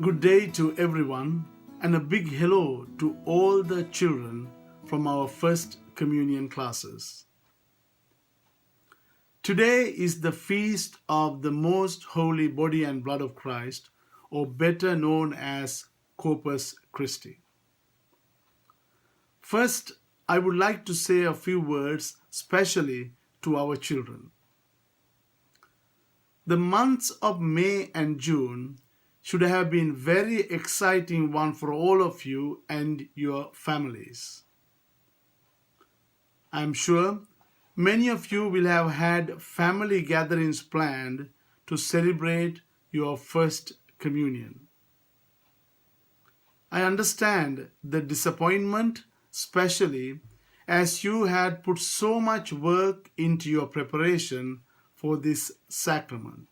Good day to everyone, and a big hello to all the children from our first communion classes. Today is the feast of the most holy body and blood of Christ, or better known as Corpus Christi. First, I would like to say a few words, especially to our children. The months of May and June should have been very exciting one for all of you and your families. I am sure many of you will have had family gatherings planned to celebrate your first communion. I understand the disappointment, especially as you had put so much work into your preparation for this sacrament.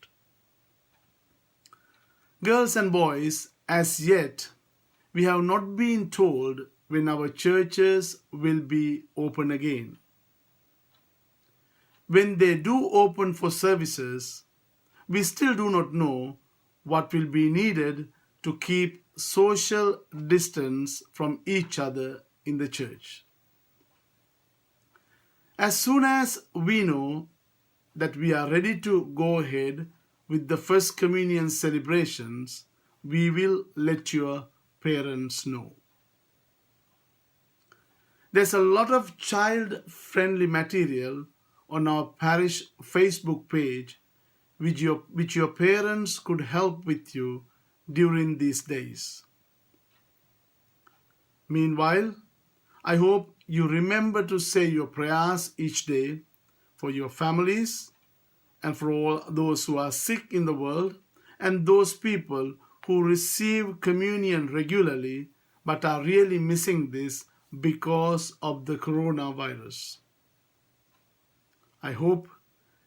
Girls and boys, as yet, we have not been told when our churches will be open again. When they do open for services, we still do not know what will be needed to keep social distance from each other in the church. As soon as we know that we are ready to go ahead with the First Communion celebrations, we will let your parents know. There's a lot of child-friendly material on our parish Facebook page which your parents could help with you during these days. Meanwhile, I hope you remember to say your prayers each day for your families and for all those who are sick in the world and those people who receive communion regularly but are really missing this because of the coronavirus. I hope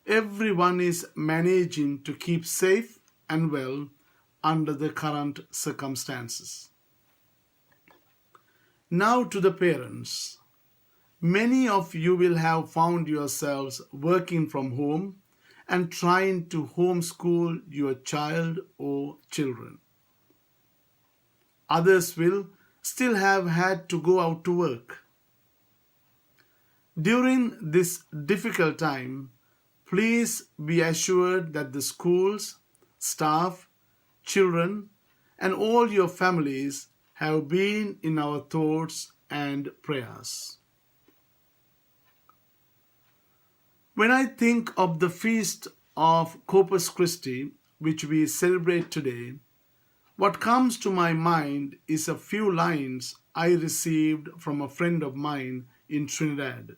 everyone is managing to keep safe and well under the current circumstances. Now to the parents. Many of you will have found yourselves working from home and trying to homeschool your child or children. Others will still have had to go out to work. During this difficult time, please be assured that the schools, staff, children, and all your families have been in our thoughts and prayers. When I think of the feast of Corpus Christi, which we celebrate today, what comes to my mind is a few lines I received from a friend of mine in Trinidad.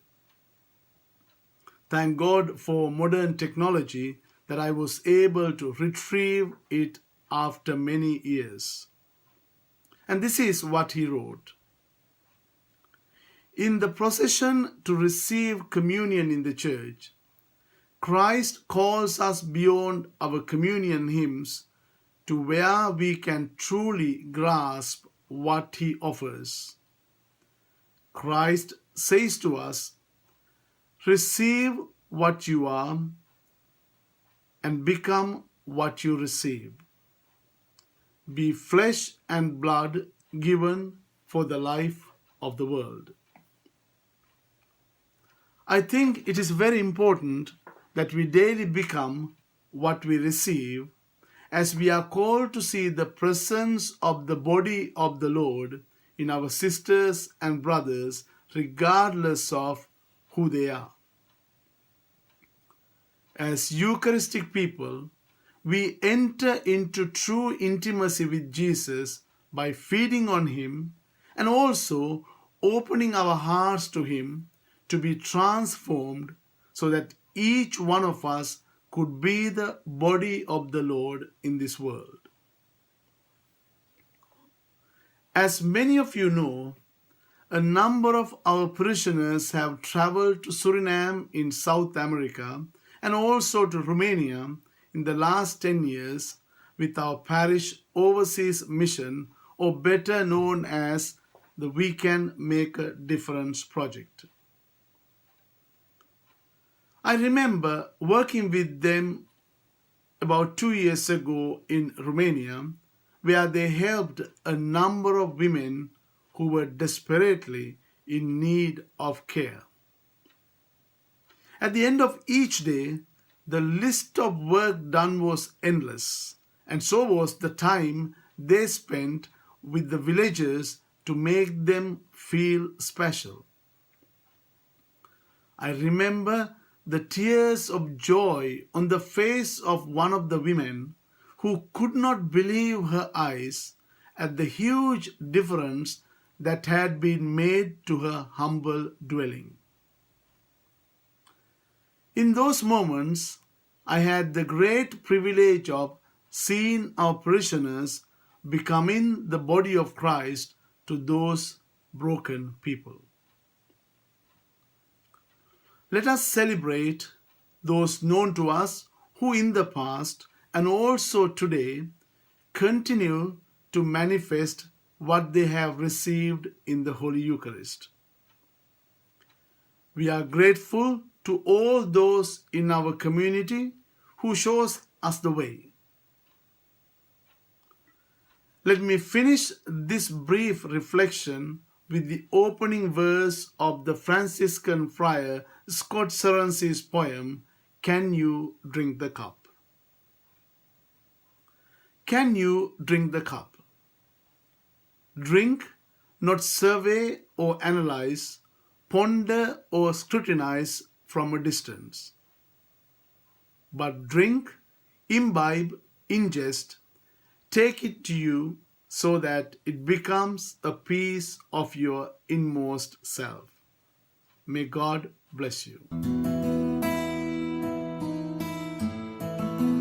Thank God for modern technology that I was able to retrieve it after many years. And this is what he wrote. In the procession to receive communion in the church, Christ calls us beyond our communion hymns to where we can truly grasp what he offers. Christ says to us, "Receive what you are and become what you receive. Be flesh and blood given for the life of the world." I think it is very important that we daily become what we receive, as we are called to see the presence of the body of the Lord in our sisters and brothers, regardless of who they are. As Eucharistic people, we enter into true intimacy with Jesus by feeding on him and also opening our hearts to him to be transformed so that each one of us could be the body of the Lord in this world. As many of you know, a number of our parishioners have traveled to Suriname in South America and also to Romania in the last 10 years with our parish overseas mission, or better known as the We Can Make a Difference project. I remember working with them about 2 years ago in Romania where they helped a number of women who were desperately in need of care. At the end of each day, the list of work done was endless, and so was the time they spent with the villagers to make them feel special. I remember the tears of joy on the face of one of the women who could not believe her eyes at the huge difference that had been made to her humble dwelling. In those moments, I had the great privilege of seeing our parishioners becoming the body of Christ to those broken people. Let us celebrate those known to us who in the past and also today continue to manifest what they have received in the Holy Eucharist. We are grateful to all those in our community who shows us the way. Let me finish this brief reflection with the opening verse of the Franciscan friar Scott Serency's poem, Can You Drink the Cup? Can you drink the cup? Drink, not survey or analyze, ponder or scrutinize from a distance. But drink, imbibe, ingest, take it to you so that it becomes a piece of your inmost self. May God bless you.